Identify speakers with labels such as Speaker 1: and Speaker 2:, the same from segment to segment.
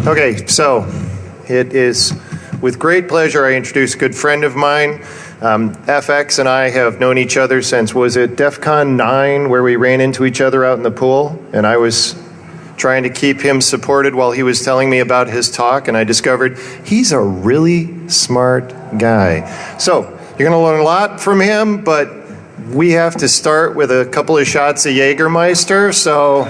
Speaker 1: Okay, so it is with great pleasure I introduce a good friend of mine. FX and I have known each other since, was it DEF CON 9, where we ran into each other out in the pool, and I was trying to keep him supported while he was telling me about his talk, and I discovered he's a really smart guy. So you're going to learn a lot from him, but we have to start with a couple of shots of Jägermeister, so...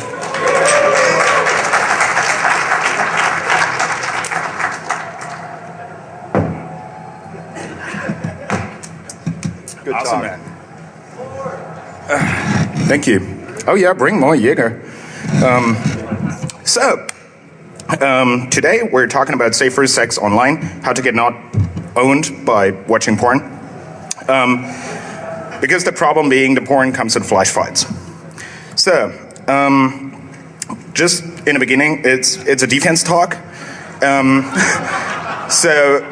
Speaker 1: Good
Speaker 2: awesome,
Speaker 1: talk.
Speaker 2: man. Thank you. Oh yeah, bring more Jaeger. Today we're talking about safer sex online, how to get not owned by watching porn. Because the problem being the porn comes in flash files. So, just in the beginning, it's a defense talk. So,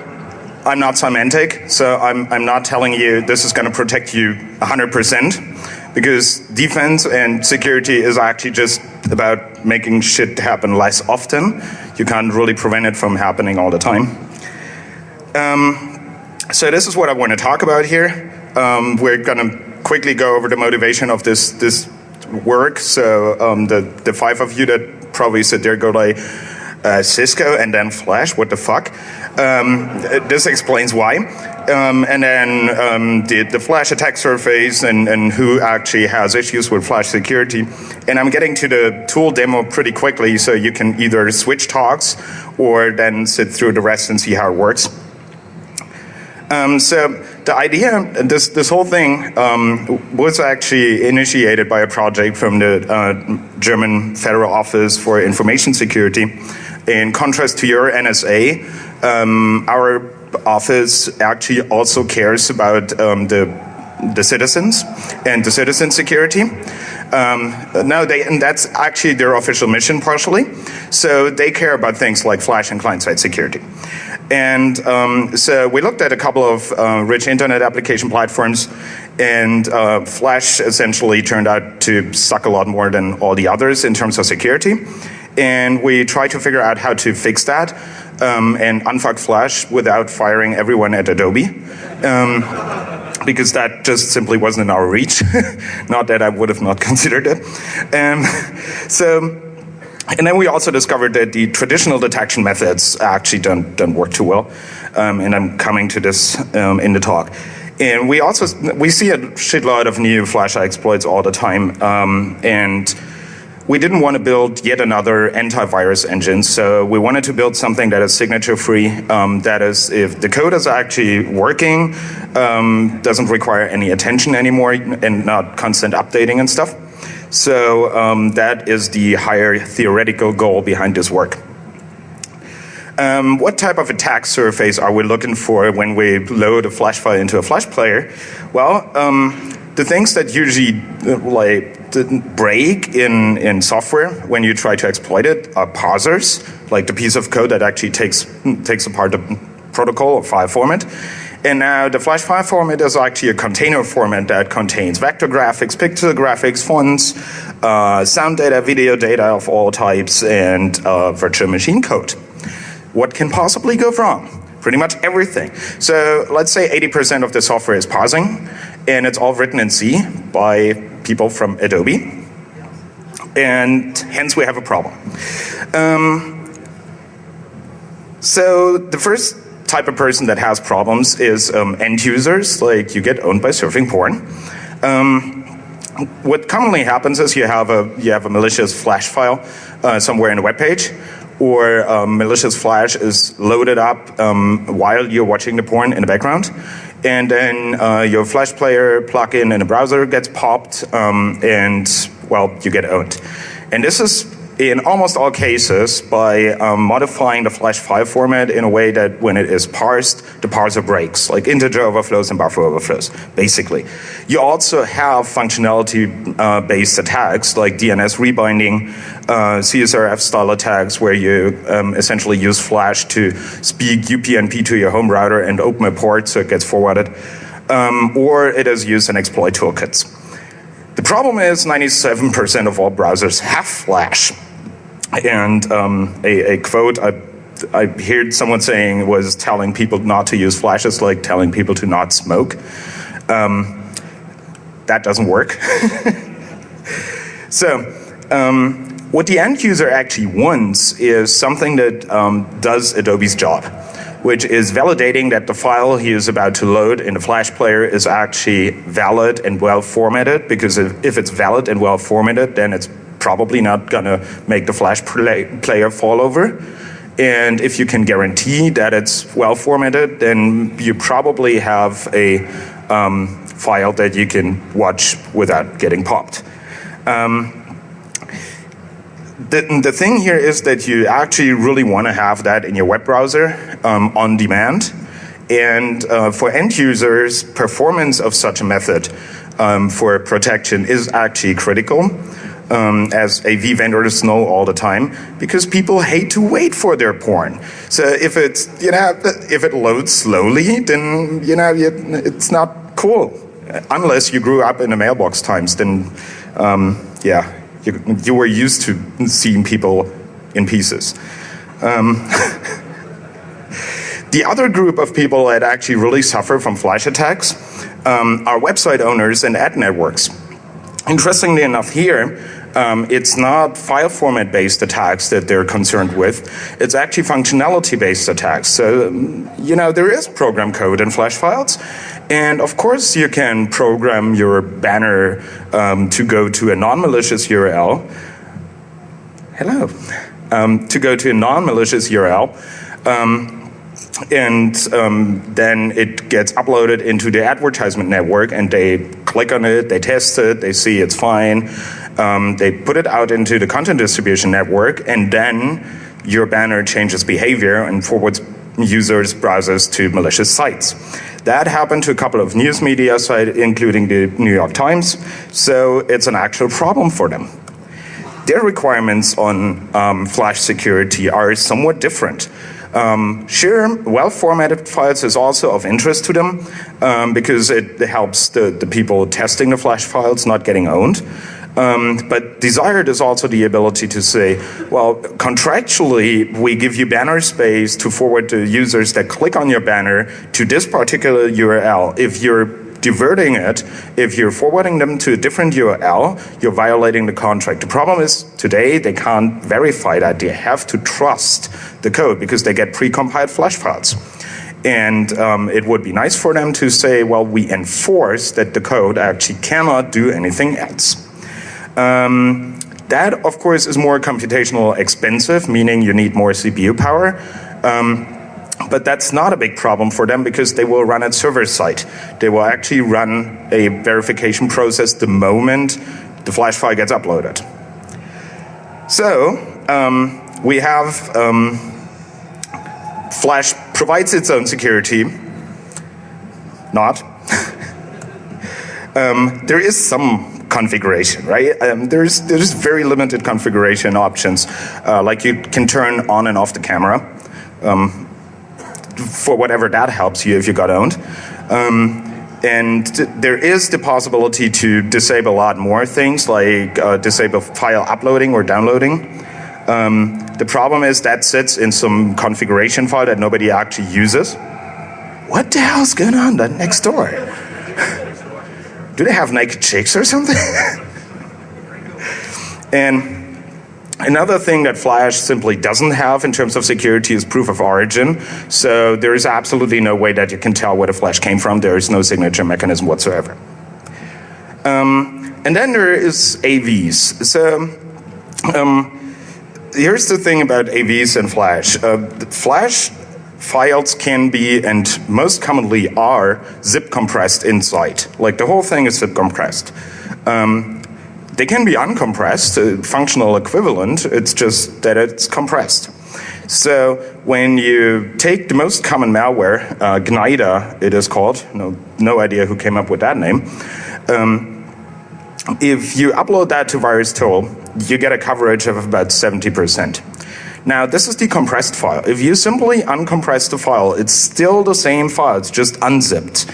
Speaker 2: I'm not semantic, so I'm not telling you this is going to protect you 100%, because defense and security is actually just about making shit happen less often. You can't really prevent it from happening all the time. So this is what I want to talk about here. We're going to quickly go over the motivation of this work. So the five of you that probably sit there go like, Cisco and then Flash, what the fuck? This explains why. And then the Flash attack surface and who actually has issues with Flash security. And I'm getting to the tool demo pretty quickly, so you can either switch talks or then sit through the rest and see how it works. So the idea, this whole thing was actually initiated by a project from the German Federal Office for Information Security. In contrast to your NSA, our office actually also cares about the citizens and the citizen security. And that's actually their official mission partially. So they care about things like Flash and client-side security. And so we looked at a couple of rich internet application platforms, and Flash essentially turned out to suck a lot more than all the others in terms of security. And we tried to figure out how to fix that and unfuck Flash without firing everyone at Adobe. Because that just simply wasn't in our reach. Not that I would have not considered it. And then we also discovered that the traditional detection methods actually don't work too well. And I'm coming to this in the talk. And we see a shitload of new Flash exploits all the time. And we didn't want to build yet another antivirus engine, so we wanted to build something that is signature-free, that is, if the code is actually working, doesn't require any attention anymore, and not constant updating and stuff. So that is the higher theoretical goal behind this work. What type of attack surface are we looking for when we load a Flash file into a Flash player? Well, the things that usually break in software when you try to exploit it are parsers, like the piece of code that actually takes apart the protocol or file format. And now the Flash file format is actually a container format that contains vector graphics, pixel graphics, fonts, sound data, video data of all types, and virtual machine code. What can possibly go wrong? Pretty much everything. So let's say 80% of the software is parsing, and it's all written in C by people from Adobe, and hence we have a problem. So the first type of person that has problems is end users, like you get owned by surfing porn. What commonly happens is you have a malicious Flash file somewhere in a web page, or malicious Flash is loaded up while you're watching the porn in the background. And then your Flash player plugin in a browser gets popped, and, well, you get owned. And this is, in almost all cases, by modifying the Flash file format in a way that when it is parsed, the parser breaks, like integer overflows and buffer overflows, basically. You also have functionality-based attacks, like DNS rebinding, CSRF-style attacks, where you essentially use Flash to speak UPnP to your home router and open a port so it gets forwarded, or it is used in exploit toolkits. The problem is 97% of all browsers have Flash. And a quote I I heard someone saying was telling people not to use Flash is like telling people to not smoke. That doesn't work. So, what the end user actually wants is something that does Adobe's job, which is validating that the file he is about to load in the Flash player is actually valid and well formatted, because if it's valid and well formatted, then it's probably not gonna make the Flash player fall over. And if you can guarantee that it's well formatted, then you probably have a file that you can watch without getting popped. The thing here is that you actually really want to have that in your web browser on demand. And for end users, performance of such a method for protection is actually critical, as AV vendors know all the time, because people hate to wait for their porn. So if it's, if it loads slowly, then, it's not cool. Unless you grew up in the mailbox times, then, you were used to seeing people in pieces. The other group of people that actually really suffer from Flash attacks are website owners and ad networks. Interestingly enough here, it's not file format based attacks that they're concerned with, it's actually functionality based attacks. So, there is program code in Flash files, and of course you can program your banner to go to a non-malicious URL. Hello. To go to a non-malicious URL, and then it gets uploaded into the advertisement network, and they click on it, they test it, they see it's fine, they put it out into the content distribution network, and then your banner changes behavior and forwards users' browsers to malicious sites. That happened to a couple of news media sites, including the New York Times, so it's an actual problem for them. Their requirements on Flash security are somewhat different. Sure, well-formatted files is also of interest to them because it helps the people testing the Flash files not getting owned. But desired is also the ability to say, well, contractually, we give you banner space to forward to users that click on your banner to this particular URL. If you're diverting it, if you're forwarding them to a different URL, you're violating the contract. The problem is today they can't verify that. They have to trust the code because they get pre-compiled Flash files. And it would be nice for them to say, well, we enforce that the code actually cannot do anything else. That, of course, is more computational expensive, meaning you need more CPU power. But that's not a big problem for them because they will run at server side. They will actually run a verification process the moment the Flash file gets uploaded. So we have Flash provides its own security. Not. There is some configuration, right? There's very limited configuration options. Like you can turn on and off the camera. For whatever that helps you if you got owned. And there is the possibility to disable a lot more things, like disable file uploading or downloading. The problem is that sits in some configuration file that nobody actually uses. What the hell's going on next door? Do they have naked chicks or something? And another thing that Flash simply doesn't have in terms of security is proof of origin. So there is absolutely no way that you can tell where the Flash came from. There is no signature mechanism whatsoever. And then there is AVs. So here's the thing about AVs and Flash. Flash files can be, and most commonly are, zip compressed inside. Like the whole thing is zip compressed. They can be uncompressed, functional equivalent, it's just that it's compressed. So when you take the most common malware, GNIDA it is called, no idea who came up with that name. If you upload that to VirusTool, you get a coverage of about 70%. Now this is the compressed file. If you simply uncompress the file, it's still the same file, it's just unzipped.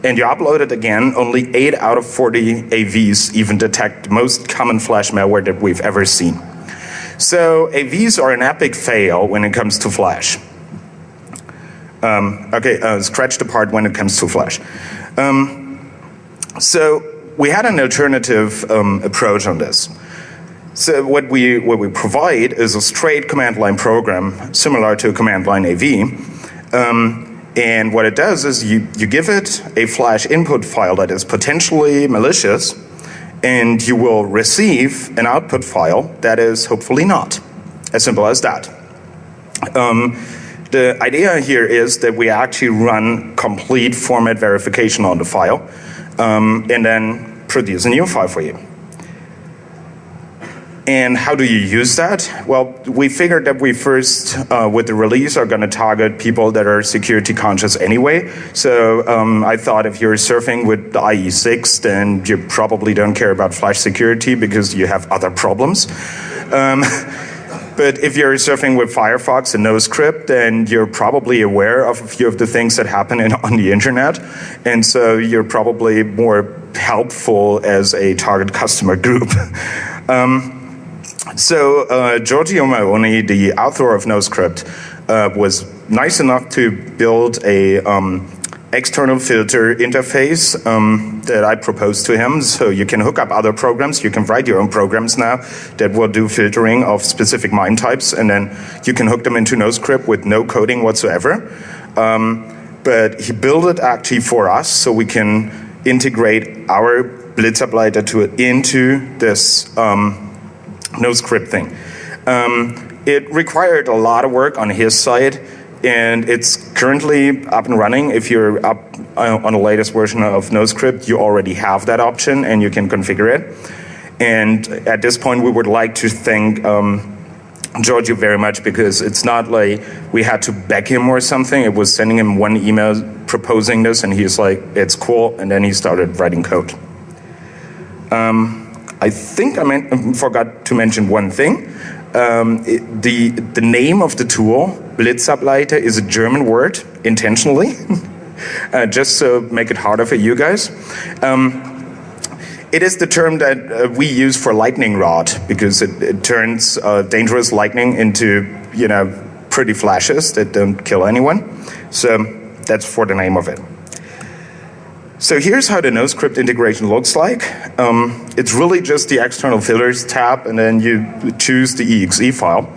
Speaker 2: And you upload it again, only 8 out of 40 AVs even detect the most common Flash malware that we've ever seen. So AVs are an epic fail when it comes to Flash. Scratch the part when it comes to Flash. So we had an alternative approach on this. So what we provide is a straight command line program similar to a command line AV. And what it does is you give it a Flash input file that is potentially malicious, and you will receive an output file that is hopefully not. As simple as that. The idea here is that we actually run complete format verification on the file, and then produce a new file for you. And how do you use that? Well, we figured that we first, with the release, are going to target people that are security conscious anyway. So I thought if you're surfing with the IE6, then you probably don't care about Flash security because you have other problems. But if you're surfing with Firefox and NoScript, then you're probably aware of a few of the things that happen on the internet. And so you're probably more helpful as a target customer group. Giorgio Maoni, the author of NoScript, was nice enough to build a external filter interface that I proposed to him. So you can hook up other programs. You can write your own programs now that will do filtering of specific MIME types, and then you can hook them into NoScript with no coding whatsoever. But he built it actually for us so we can integrate our Blitzableiter into this NoScript thing. It required a lot of work on his side, and it's currently up and running. If you're up on the latest version of NoScript, you already have that option and you can configure it. And at this point, we would like to thank Giorgio very much, because it's not like we had to beg him or something. It was sending him one email proposing this, and he's like, it's cool, and then he started writing code. I think I forgot to mention one thing. The name of the tool, Blitzableiter, is a German word, intentionally, just to make it harder for you guys. It is the term that we use for lightning rod, because it turns dangerous lightning into, pretty flashes that don't kill anyone. So that's for the name of it. So here's how the NoScript integration looks like. It's really just the external filters tab, and then you choose the exe file.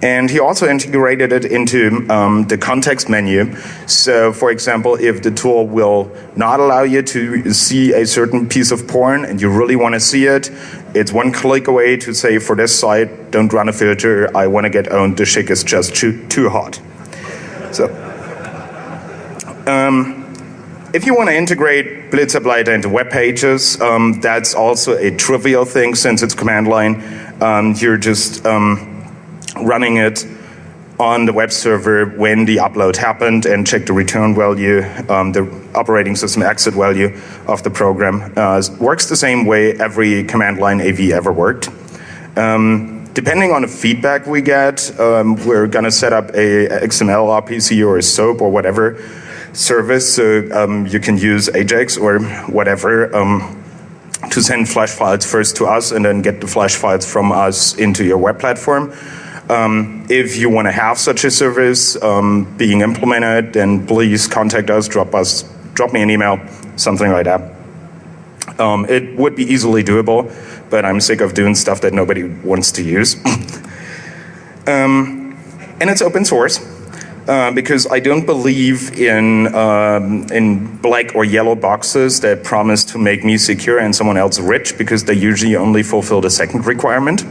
Speaker 2: And he also integrated it into the context menu. So for example, if the tool will not allow you to see a certain piece of porn and you really want to see it, it's one click away to say, for this site, don't run a filter, I want to get owned, the chick is just too hot. So. If you want to integrate Blitzableiter into web pages, that's also a trivial thing since it's command line. You're just running it on the web server when the upload happened and check the return value, the operating system exit value of the program. Works the same way every command line AV ever worked. Depending on the feedback we get, we're going to set up a XML RPC or a SOAP or whatever service, so you can use Ajax or whatever to send Flash files first to us and then get the Flash files from us into your web platform. If you want to have such a service being implemented, then please contact us, drop me an email, something like that. It would be easily doable, but I'm sick of doing stuff that nobody wants to use. And it's open source. Because I don't believe in black or yellow boxes that promise to make me secure and someone else rich, because they usually only fulfill the second requirement,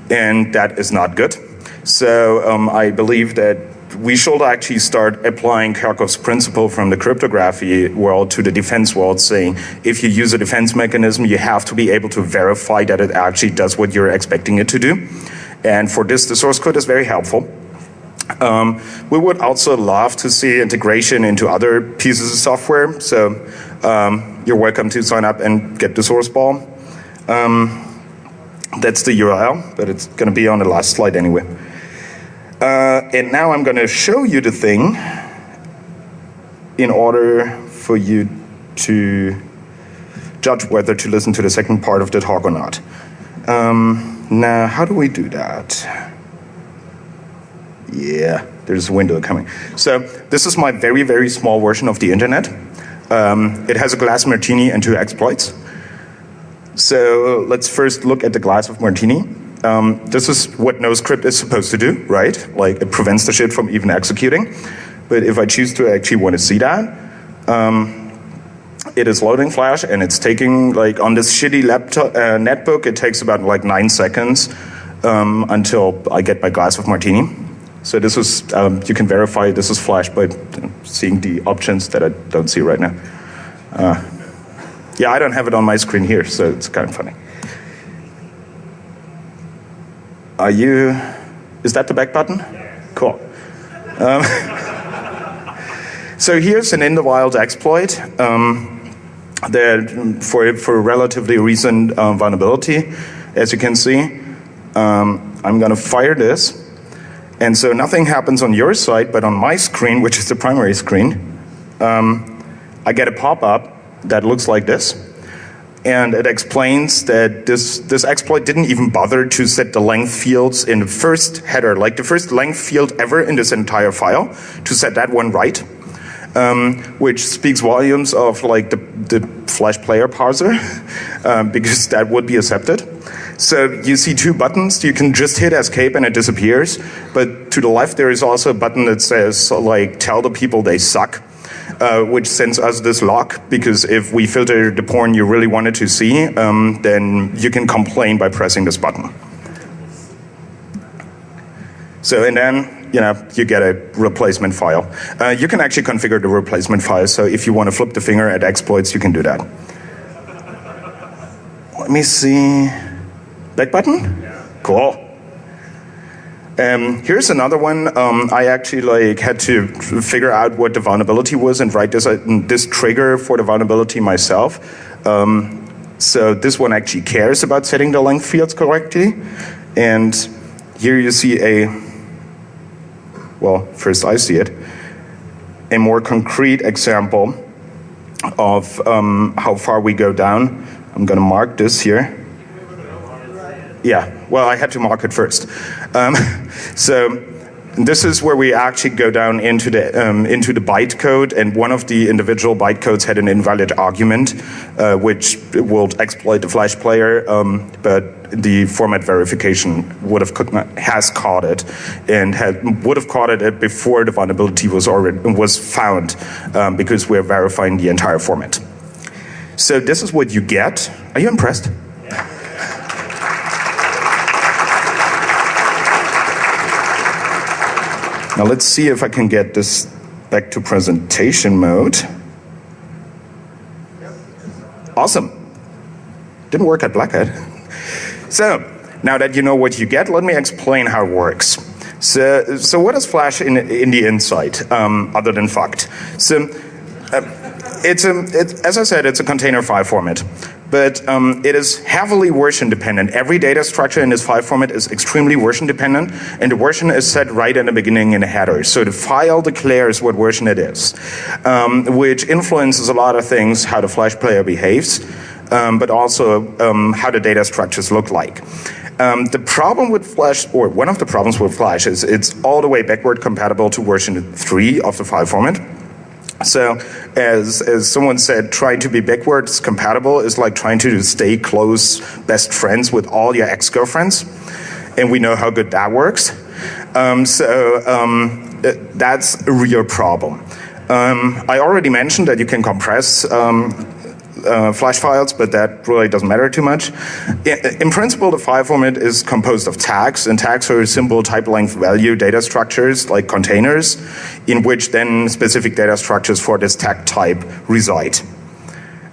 Speaker 2: and that is not good. So I believe that we should actually start applying Kerckhoffs's principle from the cryptography world to the defense world, saying if you use a defense mechanism, you have to be able to verify that it actually does what you're expecting it to do. And for this, the source code is very helpful. We would also love to see integration into other pieces of software, so you're welcome to sign up and get the source ball. That's the URL, but it's going to be on the last slide anyway. And now I'm going to show you the thing in order for you to judge whether to listen to the second part of the talk or not. Now, how do we do that? Yeah, there's a window coming. So this is my very, very small version of the internet. It has a glass martini and 2 exploits. So let's first look at the glass of martini. This is what no script is supposed to do, right? Like, it prevents the shit from even executing. But if I choose to actually want to see that, it is loading Flash, and it's taking, like, on this shitty laptop netbook, it takes about like 9 seconds until I get my glass of martini. So this is, you can verify this is Flash by seeing the options that I don't see right now. Yeah, I don't have it on my screen here, so it's kind of funny. Is that the back button? Cool. So here's an in the wild exploit that for a relatively recent vulnerability. As you can see, I'm going to fire this. And so nothing happens on your side, but on my screen, which is the primary screen, I get a pop-up that looks like this. And it explains that this exploit didn't even bother to set the length fields in the first header, like the first length field ever in this entire file, to set that one right, which speaks volumes of like the Flash player parser, because that would be accepted. So you see 2 buttons. You can just hit escape and it disappears. But to the left there is also a button that says like tell the people they suck. Which sends us this lock, because if we filter the porn you really wanted to see, then you can complain by pressing this button. So, and then, you get a replacement file. You can actually configure the replacement file, so if you want to flip the finger at exploits, you can do that. Let me see. Back button? Cool. Here's another one. I actually had to figure out what the vulnerability was and write this trigger for the vulnerability myself. So this one actually cares about setting the length fields correctly. And here you see first I see it, a more concrete example of how far we go down. I'm going to mark this here. Yeah, well, I had to mark it first. So this is where we actually go down into the bytecode, and one of the individual bytecodes had an invalid argument, which will exploit the Flash player, but the format verification has caught it, and would have caught it before the vulnerability was found, because we're verifying the entire format. So this is what you get. Are you impressed? Now let's see if I can get this back to presentation mode. Awesome. Didn't work at Black Hat. So, now that you know what you get, let me explain how it works. So what is Flash in the inside, other than fucked? So, as I said, it's a container file format. But it is heavily version dependent. Every data structure in this file format is extremely version dependent, and the version is set right in the beginning in the header. So the file declares what version it is, which influences a lot of things, how the Flash player behaves, but also how the data structures look like. The problem with Flash, or one of the problems with Flash, is it's all the way backward compatible to version 3 of the file format. So, as someone said, trying to be backwards compatible is like trying to stay close best friends with all your ex-girlfriends, and we know how good that works. That's a real problem. I already mentioned that you can compress Flash files, but that really doesn't matter too much. In principle, the file format is composed of tags, and tags are simple type length value data structures like containers, in which then specific data structures for this tag type reside.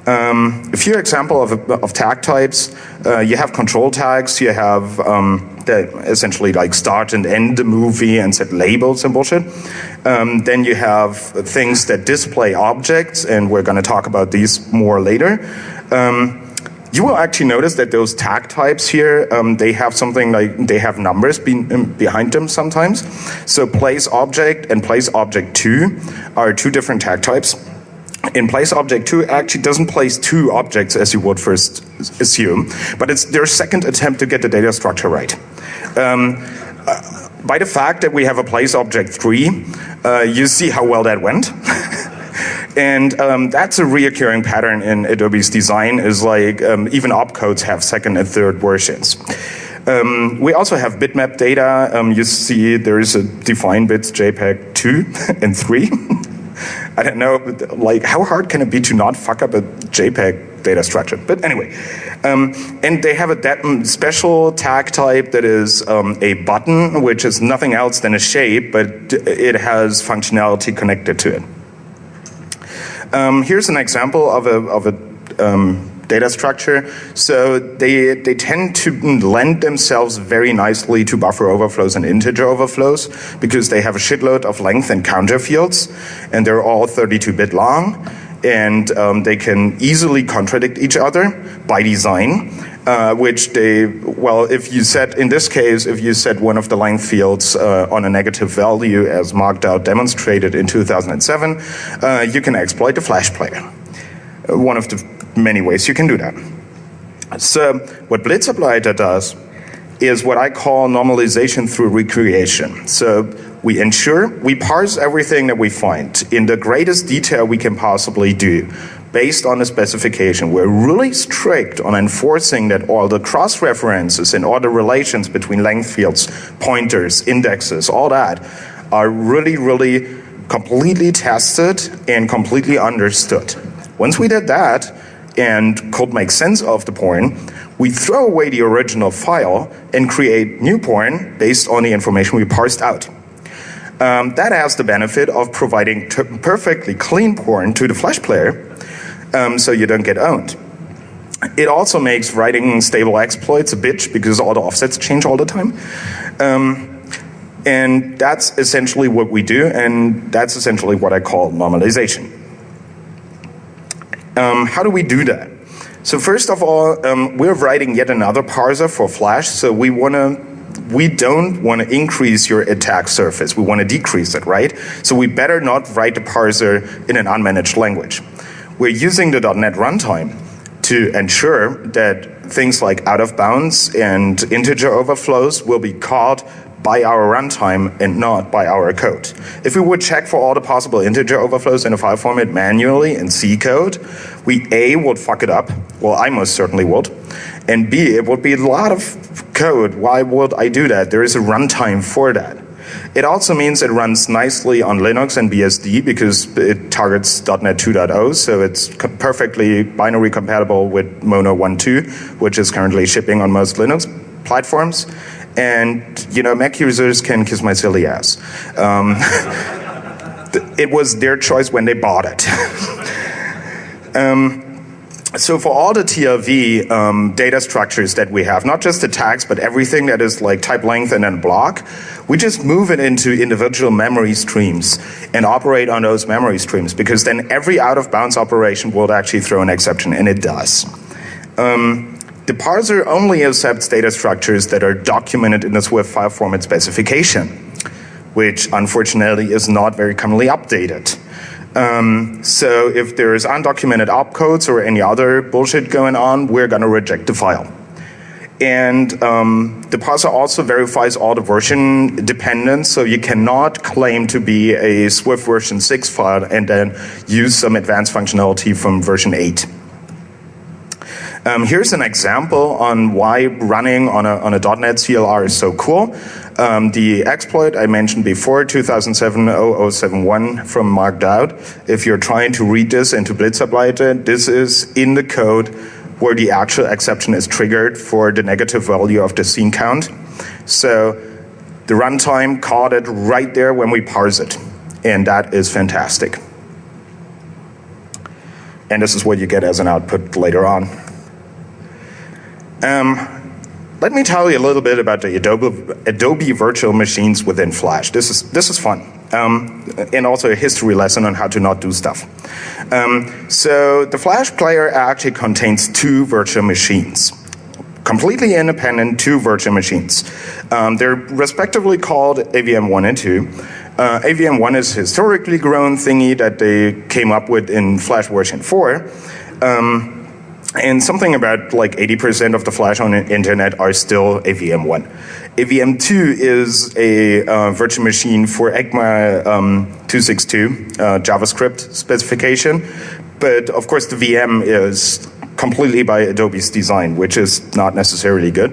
Speaker 2: A few examples of tag types. You have control tags, you have that essentially like start and end the movie and set labels and bullshit. Then you have things that display objects, and we're going to talk about these more later. You will actually notice that those tag types here, they have something like, they have numbers behind them sometimes. So place object and place object 2 are 2 different tag types. in place object 2 actually doesn't place two objects as you would first assume, but it's their second attempt to get the data structure right. By the fact that we have a place object 3, you see how well that went. And that's a reoccurring pattern in Adobe's design, is like even opcodes have second and third versions. We also have bitmap data. You see there is a define bits JPEG 2 and 3. I don't know, like how hard can it be to not fuck up a JPEG data structure? But anyway, and they have a special tag type that is a button, which is nothing else than a shape, but it has functionality connected to it. Here's an example of a data structure. So they tend to lend themselves very nicely to buffer overflows and integer overflows because they have a shitload of length and counter fields, and they're all 32-bit long, and they can easily contradict each other by design. Which if you set, in this case, if you set one of the length fields on a negative value as marked out demonstrated in 2007, you can exploit the Flash player. One of the many ways you can do that. So what Blitzableiter does is what I call normalization through recreation. So we ensure we parse everything that we find in the greatest detail we can possibly do based on the specification. We're really strict on enforcing that all the cross-references and all the relations between length fields, pointers, indexes, all that are really, really completely tested and completely understood. Once we did that and could make sense of the porn, we throw away the original file and create new porn based on the information we parsed out. That has the benefit of providing perfectly clean porn to the Flash player, so you don't get owned. It also makes writing stable exploits a bitch because all the offsets change all the time. And that's essentially what we do, and that's essentially what I call normalization. How do we do that? So first of all, we're writing yet another parser for Flash, so we don't want to increase your attack surface. We want to decrease it, right? So we better not write the parser in an unmanaged language. We're using the .NET runtime to ensure that things like out of bounds and integer overflows will be called by our runtime and not by our code. If we would check for all the possible integer overflows in a file format manually in C code, we A, would fuck it up. Well, I most certainly would. And B, it would be a lot of code. Why would I do that? There is a runtime for that. It also means it runs nicely on Linux and BSD because it targets .NET 2.0, so it's perfectly binary compatible with Mono 1.2, which is currently shipping on most Linux platforms. And, you know, Mac users can kiss my silly ass. It was their choice when they bought it. So for all the TLV data structures that we have, not just the tags, but everything that is like type length and then block, we just move it into individual memory streams and operate on those memory streams, because then every out-of-bounds operation will actually throw an exception, and it does. The parser only accepts data structures that are documented in the Swift file format specification, which unfortunately is not very commonly updated. So if there is undocumented opcodes or any other bullshit going on, we're going to reject the file. And the parser also verifies all the version dependence, so you cannot claim to be a Swift version 6 file and then use some advanced functionality from version 8. Here's an example on why running on a .NET CLR is so cool. The exploit I mentioned before, 2007-0071 from Marked Out. If you're trying to read this into Blitzableiter, this is in the code where the actual exception is triggered for the negative value of the scene count. So the runtime caught it right there when we parse it. And that is fantastic. And this is what you get as an output later on. Let me tell you a little bit about the Adobe virtual machines within Flash. This is fun, and also a history lesson on how to not do stuff. So the Flash player actually contains two virtual machines, completely independent two virtual machines. They're respectively called AVM1 and 2. AVM1 is a historically grown thingy that they came up with in Flash version 4. And something about like 80% of the Flash on the internet are still AVM1. AVM2 is a virtual machine for ECMA 262 JavaScript specification. But of course the VM is completely by Adobe's design, which is not necessarily good.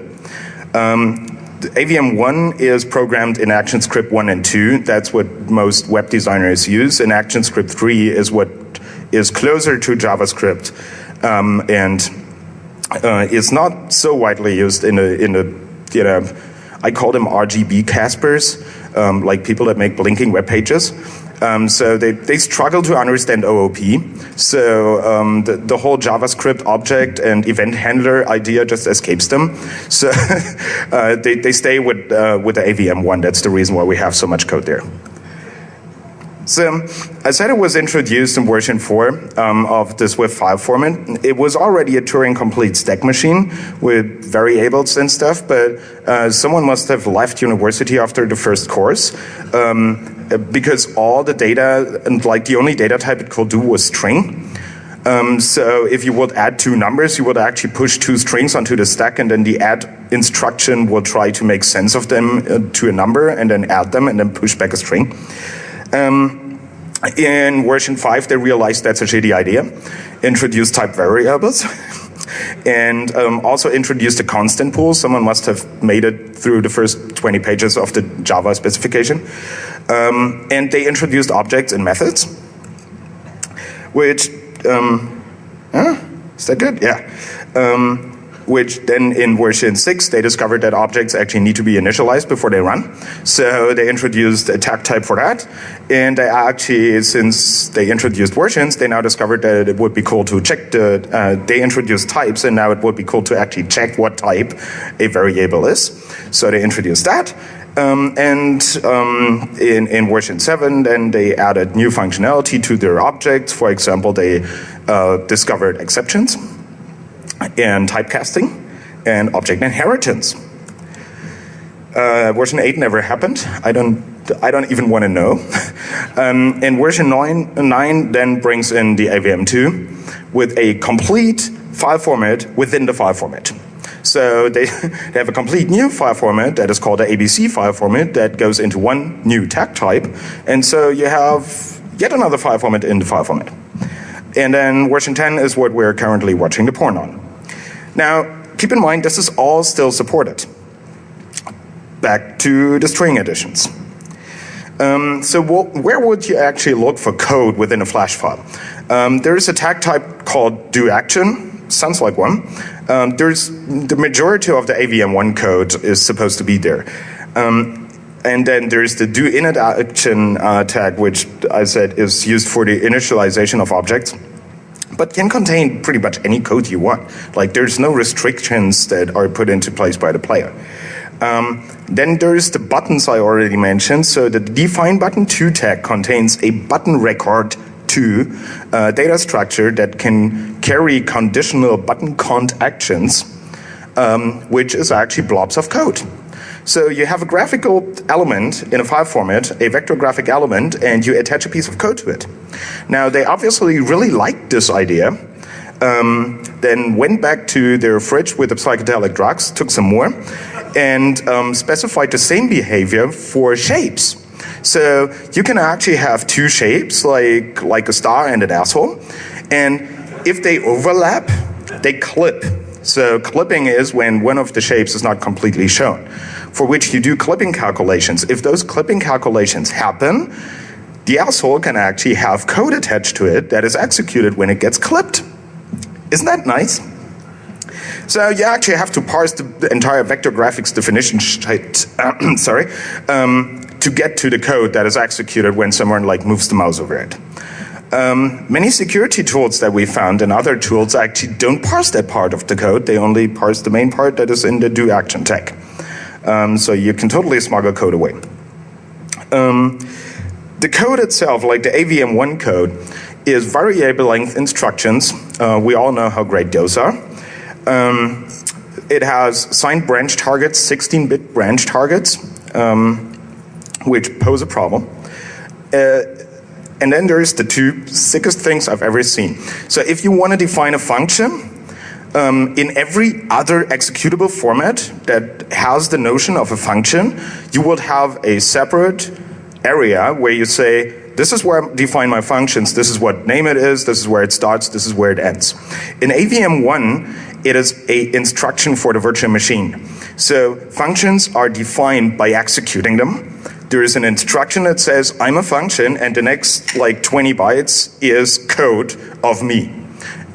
Speaker 2: The AVM1 is programmed in ActionScript 1 and 2. That's what most web designers use. And ActionScript 3 is what is closer to JavaScript and is not so widely used in the I call them RGB Caspers, like people that make blinking web pages. So they struggle to understand OOP. So the whole JavaScript object and event handler idea just escapes them. So they stay with the AVM1. That's the reason why we have so much code there. So I said it was introduced in version 4 of the Swift file format. It was already a Turing-complete stack machine with variables and stuff, but someone must have left university after the first course because all the data, and like the only data type it could do was string. So if you would add two numbers, you would actually push two strings onto the stack, and then the add instruction will try to make sense of them to a number, and then add them, and then push back a string. In version 5, they realized that's a shitty idea, introduced type variables, and also introduced a constant pool. Someone must have made it through the first 20 pages of the Java specification. And they introduced objects and methods, which, is that good? Yeah. Which then in version 6, they discovered that objects actually need to be initialized before they run. So they introduced a tag type for that. And they actually, since they introduced versions, they now discovered that it would be cool to check they introduced types, and now it would be cool to actually check what type a variable is. So they introduced that. In version 7, then they added new functionality to their objects. For example, they discovered exceptions and typecasting and object inheritance. Version 8 never happened. I don't even want to know. And version 9 then brings in the AVM2 with a complete file format within the file format. So they have a complete new file format that is called the ABC file format that goes into one new tag type. And so you have yet another file format in the file format. And then version 10 is what we're currently watching the porn on. Now, keep in mind, this is all still supported. Back to the string editions. So where would you actually look for code within a Flash file? There's a tag type called doAction, sounds like one. There's the majority of the AVM1 code is supposed to be there. And then there's the doInitAction tag, which I said is used for the initialization of objects, but can contain pretty much any code you want. Like there's no restrictions that are put into place by the player. Then there's the buttons I already mentioned. So the define button 2 tag contains a button record 2 data structure that can carry conditional button cont actions, which is actually blobs of code. So you have a graphical element in a file format, a vector graphic element, and you attach a piece of code to it. Now, they obviously really liked this idea, then went back to their fridge with the psychedelic drugs, took some more, and specified the same behavior for shapes. So you can actually have two shapes, like a star and an asshole, and if they overlap, they clip. So clipping is when one of the shapes is not completely shown, for which you do clipping calculations. If those clipping calculations happen, the asshole can actually have code attached to it that is executed when it gets clipped. Isn't that nice? So you actually have to parse the entire vector graphics definition to get to the code that is executed when someone moves the mouse over it. Many security tools that we found and other tools actually don't parse that part of the code. They only parse the main part that is in the doAction tag. So you can totally smuggle code away. The code itself, like the AVM1 code, is variable length instructions. We all know how great those are. It has signed branch targets, 16-bit branch targets, which pose a problem. And then there's the two sickest things I've ever seen. So if you want to define a function, in every other executable format that has the notion of a function, you would have a separate area where you say, this is where I define my functions, this is what name it is, this is where it starts, this is where it ends. In AVM1, it is an instruction for the virtual machine. So functions are defined by executing them. There is an instruction that says, I'm a function, and the next like 20 bytes is code of me.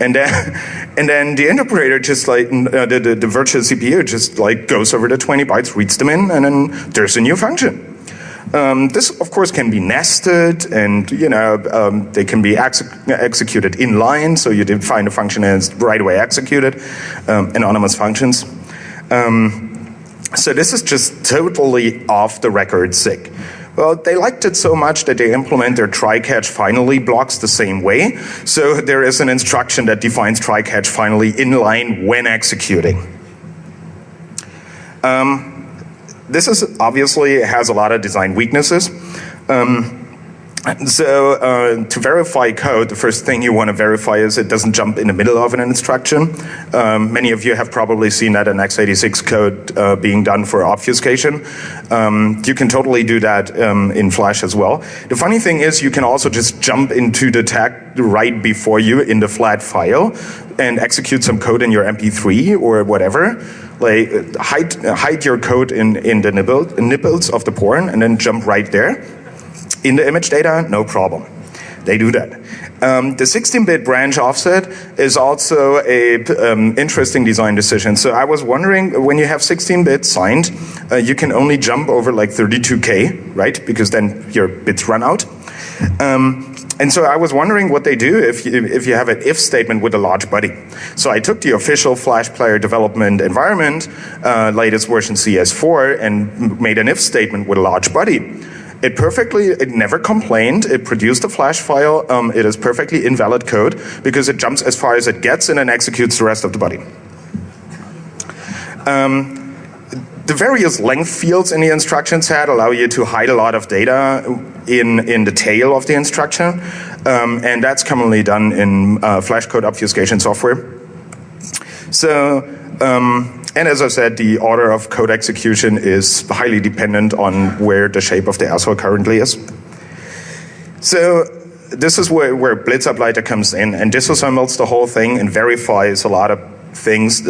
Speaker 2: And then the interpreter just like, the virtual CPU just like goes over the 20 bytes, reads them in, and then there's a new function. This, of course, can be nested, and they can be executed in line, so you define a function and it's right away executed, anonymous functions. So this is just totally off the record sick. Well, they liked it so much that they implement their try-catch finally blocks the same way. So there is an instruction that defines try-catch finally in line when executing. This is obviously has a lot of design weaknesses. So to verify code, the first thing you want to verify is it doesn't jump in the middle of an instruction. Many of you have probably seen that in x86 code being done for obfuscation. You can totally do that in Flash as well. The funny thing is you can also just jump into the tag right before you in the flat file and execute some code in your MP3 or whatever. Like hide your code in the nipples of the porn and then jump right there. In the image data, no problem. They do that. The 16-bit branch offset is also a interesting design decision. So I was wondering, when you have 16-bit signed, you can only jump over like 32K, right? Because then your bits run out. And so I was wondering what they do if you have an if statement with a large body. So I took the official Flash player development environment, latest version CS4, and made an if statement with a large body. It never complained. It produced a Flash file. It is perfectly invalid code because it jumps as far as it gets and then executes the rest of the body. The various length fields in the instruction set allow you to hide a lot of data in the tail of the instruction. And that's commonly done in Flash code obfuscation software. So, and as I said, the order of code execution is highly dependent on where the shape of the asshole currently is. So this is where Blitzableiter comes in and disassembles the whole thing and verifies a lot of things.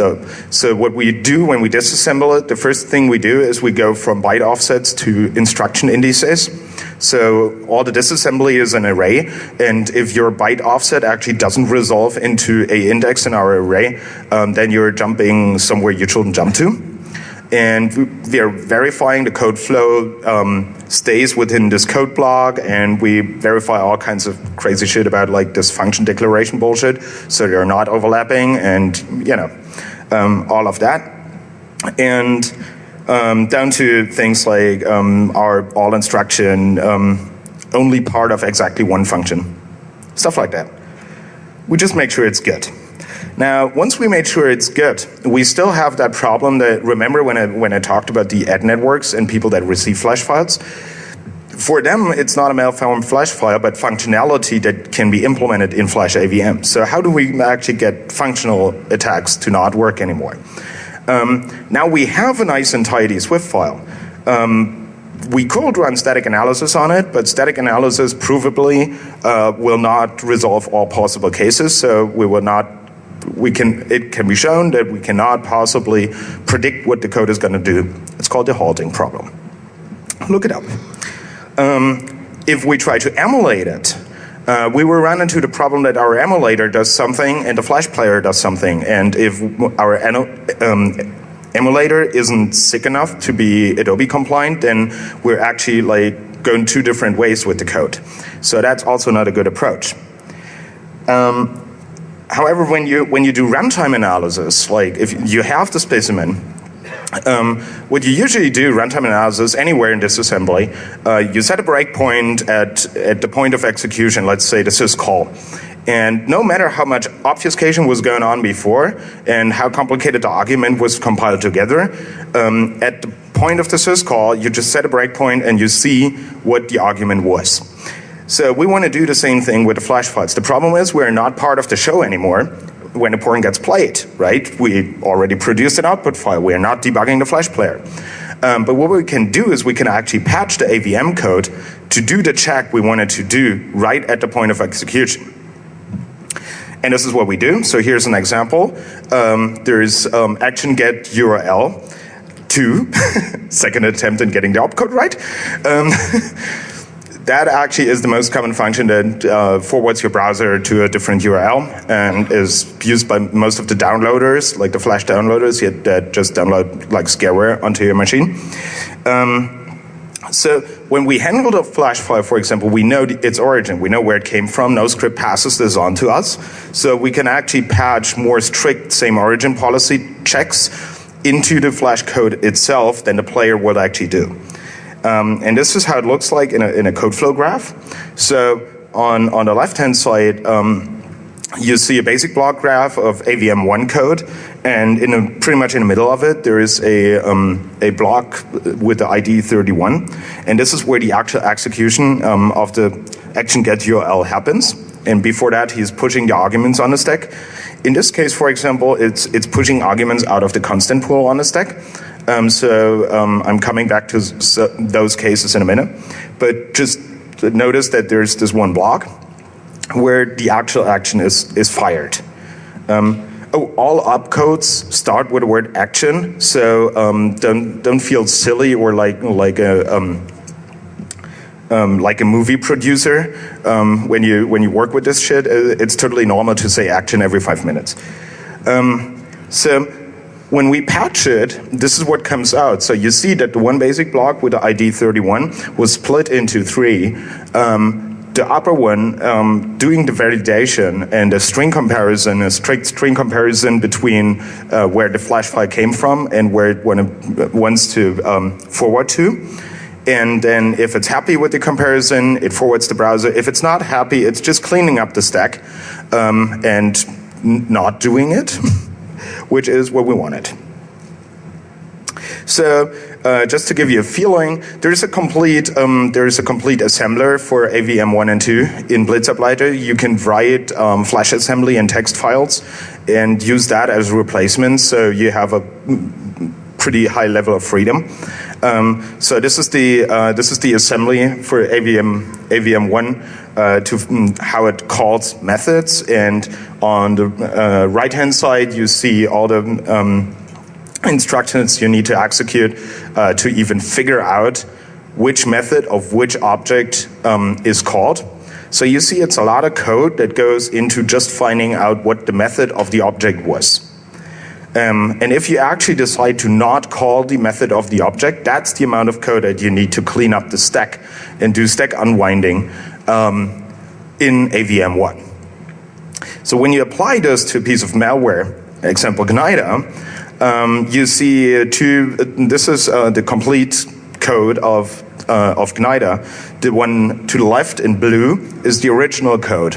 Speaker 2: So what we do when we disassemble it, the first thing we do is we go from byte offsets to instruction indices. So all the disassembly is an array, and if your byte offset actually doesn't resolve into an index in our array, then you're jumping somewhere you shouldn't jump to. And we are verifying the code flow stays within this code block, and we verify all kinds of crazy shit about like this function declaration bullshit, so they're not overlapping, and all of that. And down to things like our all instruction only part of exactly one function, stuff like that. We just make sure it's good. Now, once we made sure it's good, we still have that problem that, remember when I talked about the ad networks and people that receive Flash files? For them, it's not a malformed Flash file, but functionality that can be implemented in Flash AVM. So how do we actually get functional attacks to not work anymore? Now we have a nice and tidy Swift file. We could run static analysis on it, but static analysis provably will not resolve all possible cases, so it can be shown that we cannot possibly predict what the code is going to do. It's called the halting problem. Look it up. If we try to emulate it, we will run into the problem that our emulator does something and the Flash player does something. And if our emulator isn't sick enough to be Adobe compliant, then we're actually like going two different ways with the code. So that's also not a good approach. However, when you do runtime analysis, like if you have the specimen, what you usually do, runtime analysis, anywhere in disassembly, you set a breakpoint at the point of execution, let's say the syscall. And no matter how much obfuscation was going on before and how complicated the argument was compiled together, at the point of the syscall, you just set a breakpoint and you see what the argument was. So we want to do the same thing with the flash files. The problem is we're not part of the show anymore when the porn gets played, right? We already produced an output file. We're not debugging the flash player. But what we can do is we can actually patch the AVM code to do the check we wanted to do right at the point of execution. And this is what we do. So here's an example. There's action get URL to, second attempt in getting the opcode right. That actually is the most common function that forwards your browser to a different URL and is used by most of the downloaders, like the Flash downloaders that just download like scareware onto your machine. So when we handle the Flash file, for example, we know its origin. We know where it came from. No script passes this on to us. So we can actually patch more strict same origin policy checks into the Flash code itself than the player would actually do. And this is how it looks like in a code flow graph. So on the left-hand side, you see a basic block graph of AVM1 code, and pretty much in the middle of it, there is a block with the ID 31, and this is where the actual execution of the action get URL happens. And before that, he's pushing the arguments on the stack. In this case, for example, it's pushing arguments out of the constant pool on the stack. I'm coming back to those cases in a minute, but just notice that there's this one block where the actual action is fired. All opcodes start with the word action, so don't feel silly or like a movie producer when you work with this shit. It's totally normal to say action every 5 minutes. So when we patch it, this is what comes out. So you see that the one basic block with the ID 31 was split into 3. The upper one doing the validation and a string comparison, a strict string comparison between where the Flash file came from and where it wants to forward to. And then if it's happy with the comparison, it forwards the browser. If it's not happy, it's just cleaning up the stack and not doing it, which is what we wanted. So just to give you a feeling, there's a complete assembler for AVM1 and 2 in Blitzableiter. You can write Flash assembly and text files and use that as a replacement, so you have a pretty high level of freedom. So this is the assembly for AVM1 to how it calls methods, and on the right hand side you see all the instructions you need to execute to even figure out which method of which object is called. So you see it's a lot of code that goes into just finding out what the method of the object was. And if you actually decide to not call the method of the object, that's the amount of code that you need to clean up the stack and do stack unwinding in AVM1. So when you apply this to a piece of malware, example Gnida, you see this is the complete code of Gnida. The one to the left in blue is the original code.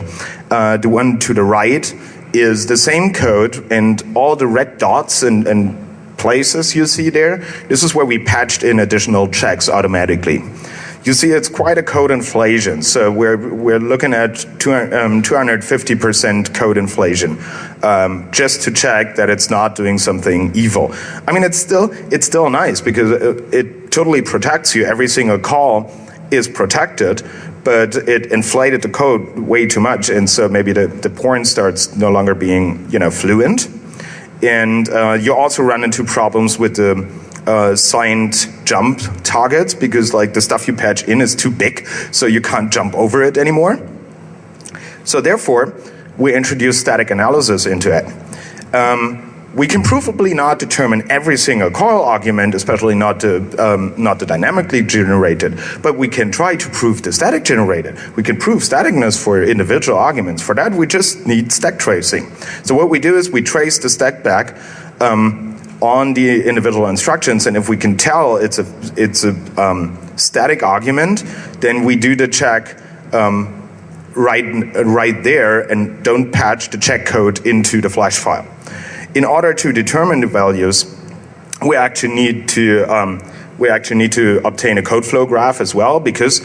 Speaker 2: The one to the right is the same code, and all the red dots and places you see there, this is where we patched in additional checks automatically. You see it's quite a code inflation, so we're looking at 250% code inflation just to check that it's not doing something evil. I mean, it's still nice because it totally protects you. Every single call is protected, but it inflated the code way too much, and so maybe the porn starts no longer being fluent. And you also run into problems with the signed jump targets, because like the stuff you patch in is too big, so you can't jump over it anymore. So therefore, we introduce static analysis into it. We can provably not determine every single call argument, especially not the dynamically generated, but we can try to prove the static generated. We can prove staticness for individual arguments. For that, we just need stack tracing. So what we do is we trace the stack back on the individual instructions, and if we can tell it's a static argument, then we do the check right there and don't patch the check code into the Flash file. In order to determine the values, we actually need to obtain a code flow graph as well, because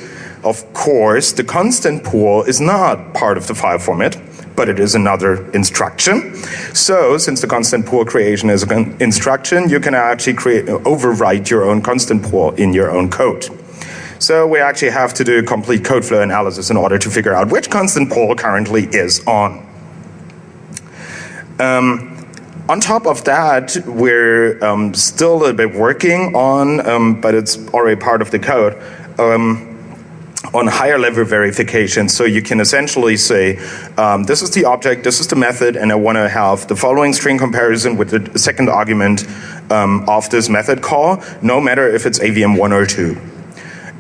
Speaker 2: of course, the constant pool is not part of the file format, but it is another instruction. So, since the constant pool creation is an instruction, you can actually overwrite your own constant pool in your own code. So we actually have to do a complete code flow analysis in order to figure out which constant pool currently is on. On top of that, we're still a little bit working on, but it's already part of the code, on higher level verification. So you can essentially say, this is the object, this is the method, and I want to have the following string comparison with the second argument of this method call, no matter if it's AVM1 or 2.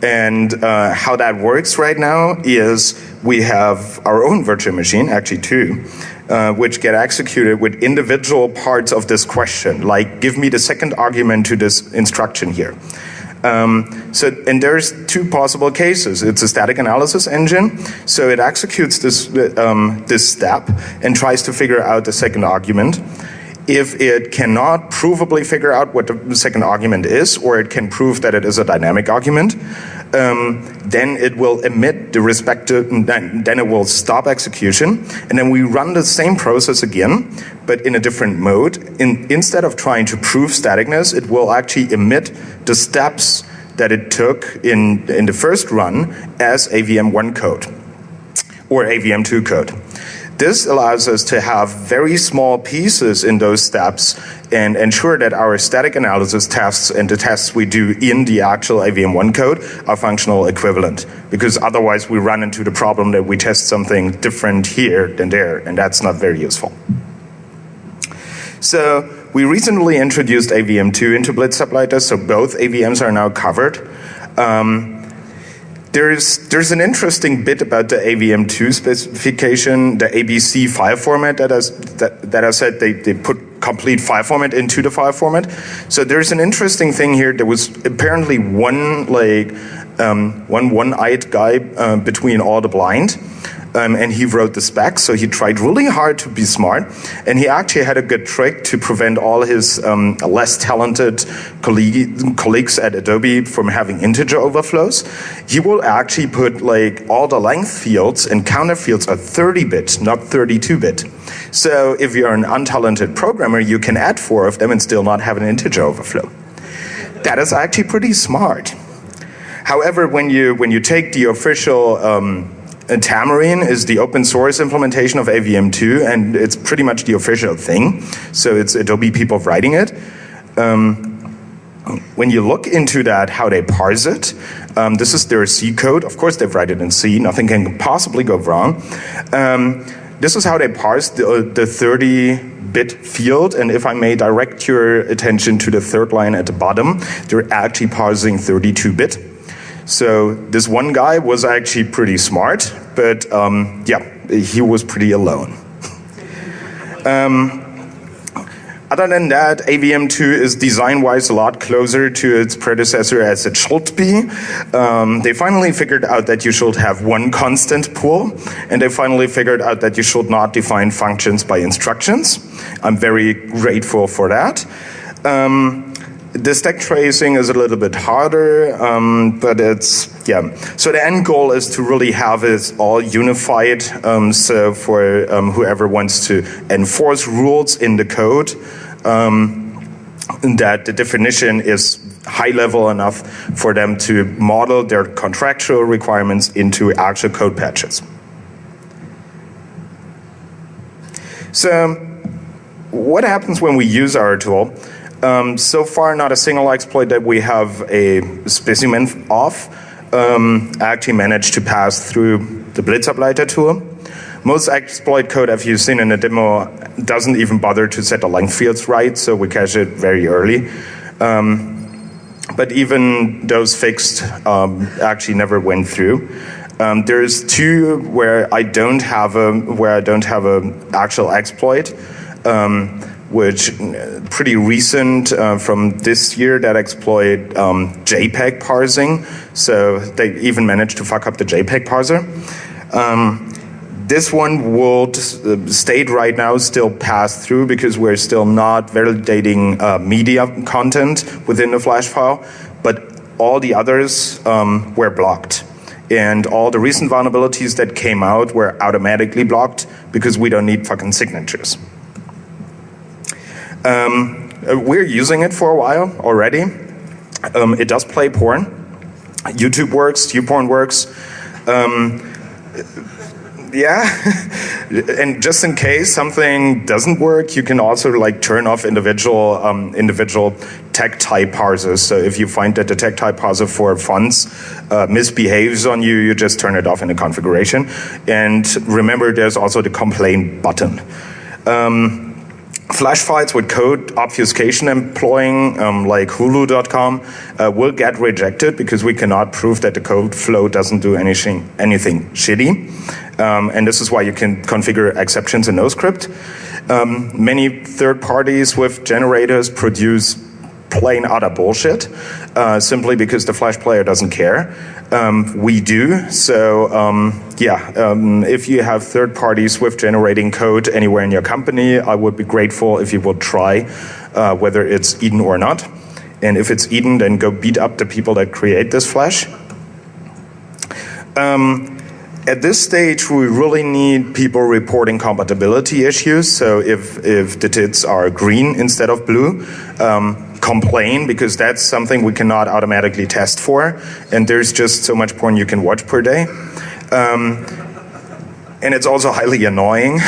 Speaker 2: And how that works right now is we have our own virtual machine, actually 2, which get executed with individual parts of this question, like give me the second argument to this instruction here. And there's 2 possible cases. It's a static analysis engine, so it executes this step and tries to figure out the second argument. If it cannot provably figure out what the second argument is, or it can prove that it is a dynamic argument, then it will emit the respective, then it will stop execution, and then we run the same process again, but in a different mode. Instead of trying to prove staticness, it will actually emit the steps that it took in the first run as AVM1 code or AVM2 code. This allows us to have very small pieces in those steps and ensure that our static analysis tests and the tests we do in the actual AVM1 code are functional equivalent. Because otherwise we run into the problem that we test something different here than there, and that's not very useful. So we recently introduced AVM2 into Blitzableiter, so both AVMs are now covered. There's an interesting bit about the AVM2 specification, the ABC file format that I said they put complete file format into the file format. So there's an interesting thing here. There was apparently one one-eyed guy between all the blind. And he wrote the specs, so he tried really hard to be smart, and he actually had a good trick to prevent all his less talented colleagues at Adobe from having integer overflows. He will actually put like all the length fields and counter fields are 30-bit, not 32-bit. So if you're an untalented programmer, you can add 4 of them and still not have an integer overflow. That is actually pretty smart. However, when you take the official Tamarind is the open source implementation of AVM2, and it's pretty much the official thing. So it's Adobe people writing it. When you look into that, how they parse it, this is their C code. Of course, they write it in C. Nothing can possibly go wrong. This is how they parse the 30-bit field, and if I may direct your attention to the third line at the bottom, they're actually parsing 32-bit. So this one guy was actually pretty smart, but yeah, he was pretty alone. Other than that, AVM2 is design-wise a lot closer to its predecessor as it should be. They finally figured out that you should have one constant pool, and they finally figured out that you should not define functions by instructions. I'm very grateful for that. The stack tracing is a little bit harder, but it's, yeah. So the end goal is to really have it all unified, so for whoever wants to enforce rules in the code, that the definition is high level enough for them to model their contractual requirements into actual code patches. So what happens when we use our tool? So far, not a single exploit that we have a specimen of actually managed to pass through the Blitzableiter tool. Most exploit code, as you've seen in the demo, doesn't even bother to set the length fields right, so we cache it very early. But even those fixed actually never went through. There's 2 where I don't have a actual exploit. Which pretty recent from this year that exploit JPEG parsing. So they even managed to fuck up the JPEG parser. This one would state right now still pass through because we're still not validating media content within the Flash file, but all the others were blocked. And all the recent vulnerabilities that came out were automatically blocked because we don't need fucking signatures. We're using it for a while already. It does play porn. YouTube works, YouPorn works. Yeah, and just in case something doesn't work, you can also like turn off individual tag type parsers. So if you find that the tag type parser for fonts misbehaves on you, you just turn it off in the configuration. And remember, there's also the complain button. Flash files with code obfuscation employing, like Hulu.com, will get rejected because we cannot prove that the code flow doesn't do anything shitty. And this is why you can configure exceptions in NoScript. Many third parties with generators produce plain utter bullshit, simply because the Flash player doesn't care. We do, so if you have third parties with generating code anywhere in your company, I would be grateful if you would try whether it's Eden or not. And if it's Eden, then go beat up the people that create this Flash. At this stage, we really need people reporting compatibility issues. So if the tits are green instead of blue, complain, because that's something we cannot automatically test for. And there's just so much porn you can watch per day. And it's also highly annoying.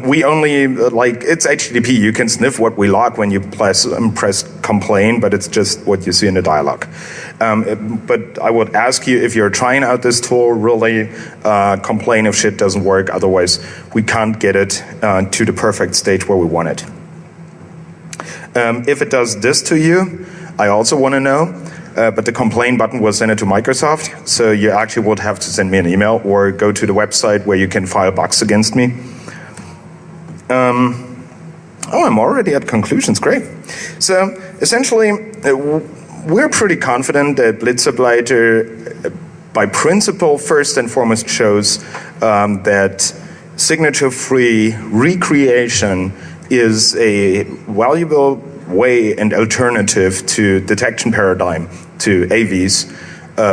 Speaker 2: We only, it's HTTP. You can sniff what we log when you press complain, but it's just what you see in the dialog. But I would ask you, if you're trying out this tool, really complain if shit doesn't work. Otherwise, we can't get it to the perfect stage where we want it. If it does this to you, I also want to know. But the complain button will send it to Microsoft, so you actually would have to send me an email or go to the website where you can file bugs against me. I'm already at conclusions, great. So essentially, we're pretty confident that Blitzableiter, by principle, first and foremost shows that signature-free recreation is a valuable way and alternative to detection paradigm, to AVs,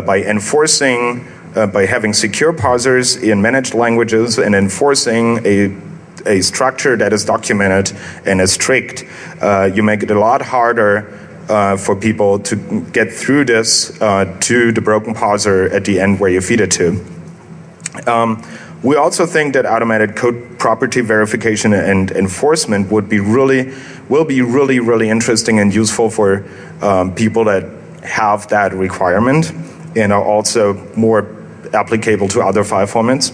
Speaker 2: by enforcing, by having secure parsers in managed languages and enforcing a structure that is documented and is strict. You make it a lot harder for people to get through this to the broken parser at the end where you feed it to. We also think that automated code property verification and enforcement will be really interesting and useful for people that have that requirement and are also more applicable to other file formats.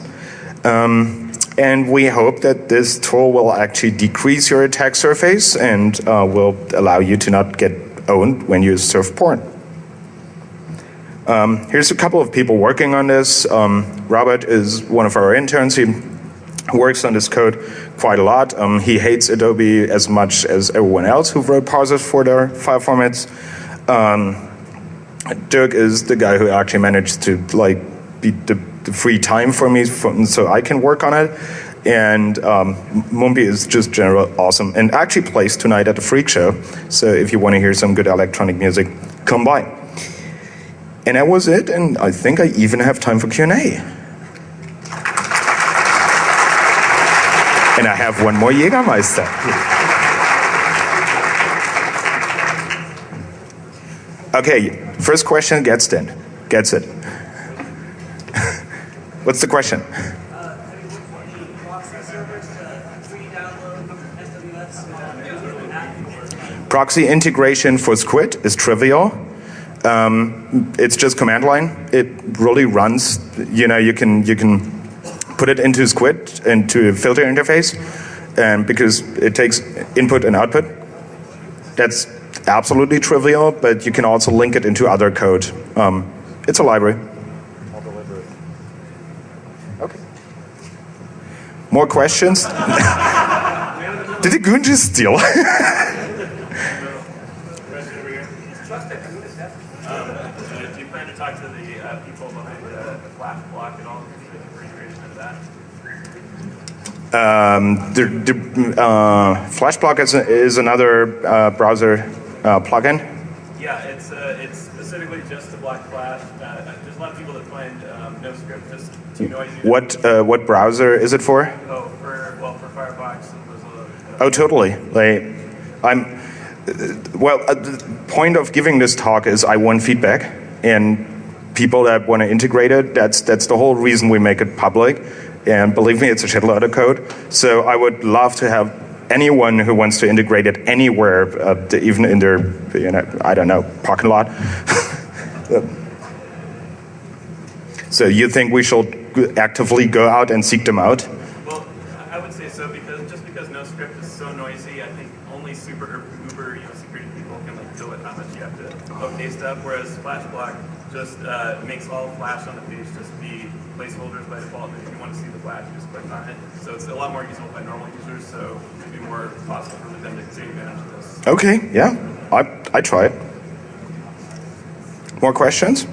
Speaker 2: And we hope that this tool will actually decrease your attack surface and will allow you to not get owned when you surf porn. Here's a couple of people working on this. Robert is one of our interns. He works on this code quite a lot. He hates Adobe as much as everyone else who wrote parsers for their file formats. Dirk is the guy who actually managed to be the free time for me so I can work on it. And Mumbi is just general awesome and actually plays tonight at the Freak Show. So if you want to hear some good electronic music, come by. And that was it, and I think I even have time for Q&A. And I have one more Jägermeister. Okay, first question gets it. What's the question? Proxy integration for Squid is trivial. It's just command line. It really runs. You can put it into Squid, into a filter interface, and because it takes input and output. That's absolutely trivial, but you can also link it into other code. It's a library. Okay. More questions? Did the goon just steal?
Speaker 3: Do you plan to talk to the people behind the Flash block and all the integration of that?
Speaker 2: Flashblock is another browser plugin.
Speaker 3: Yeah, it's specifically everybody just to Black Flash. There's a lot of people that find no script just too noisy.
Speaker 2: What browser is it for?
Speaker 3: Oh, for Firefox and Mozilla.
Speaker 2: Oh, totally. Like, the point of giving this talk is I want feedback, and people that want to integrate it, that's the whole reason we make it public. And believe me, it's a shitload of code. So I would love to have anyone who wants to integrate it anywhere, even in their, I don't know, parking lot. So you think we should actively go out and seek them out?
Speaker 3: Well, I would say so, because no script is so noisy. I think only super uber security people can deal with how much you have to okay stuff. Whereas Flash Block just makes all Flash on the page just be placeholders by default, and if you want to see the Flash, you just click on it. So it's a lot more useful by normal users, so it'd be more possible for them to take advantage of this.
Speaker 2: Okay, yeah, I try it. More questions?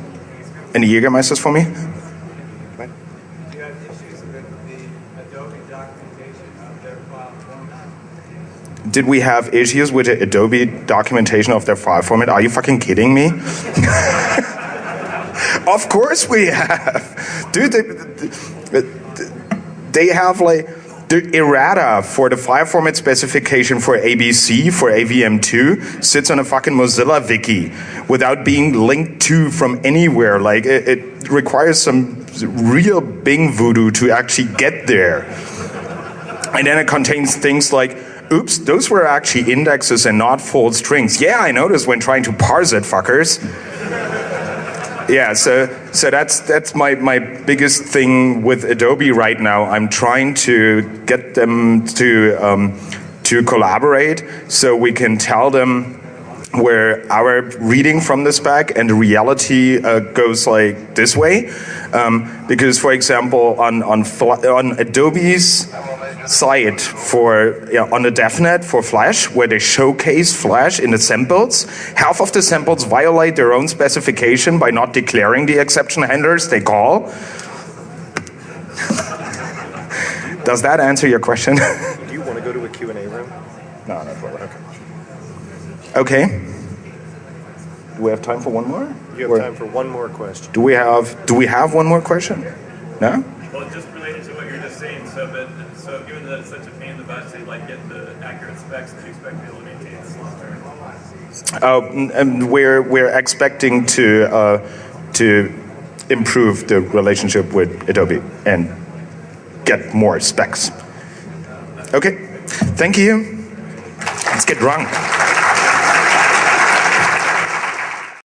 Speaker 2: Any Jägermeisters for me?
Speaker 4: Do you have issues with the Adobe documentation of their file format?
Speaker 2: Did we have issues with the Adobe documentation of their file format? Are you fucking kidding me? Of course we have. Dude, they have the errata for the file format specification for ABC, for AVM2, sits on a fucking Mozilla wiki without being linked to from anywhere. It requires some real Bing voodoo to actually get there. And then it contains things like, oops, those were actually indexes and not full strings. Yeah, I noticed when trying to parse it, fuckers. Yeah, so that's my biggest thing with Adobe right now. I'm trying to get them to collaborate so we can tell them where our reading from the spec and the reality goes this way. Because, for example, on Adobe's site on the DevNet for Flash, where they showcase Flash in the samples, half of the samples violate their own specification by not declaring the exception handlers they call. Does that answer your question?
Speaker 1: Do you want to go to a Q&A room?
Speaker 2: No, not really. Okay. Do we have time for one more?
Speaker 1: You have time for one more question.
Speaker 2: Do we have one more question? No?
Speaker 3: Well, just related to what you were just saying, so given that it's such a pain in the butt to get the accurate specs, do you expect to be able to maintain this long term?
Speaker 2: And we're expecting to improve the relationship with Adobe and get more specs. Okay, thank you. Let's get drunk.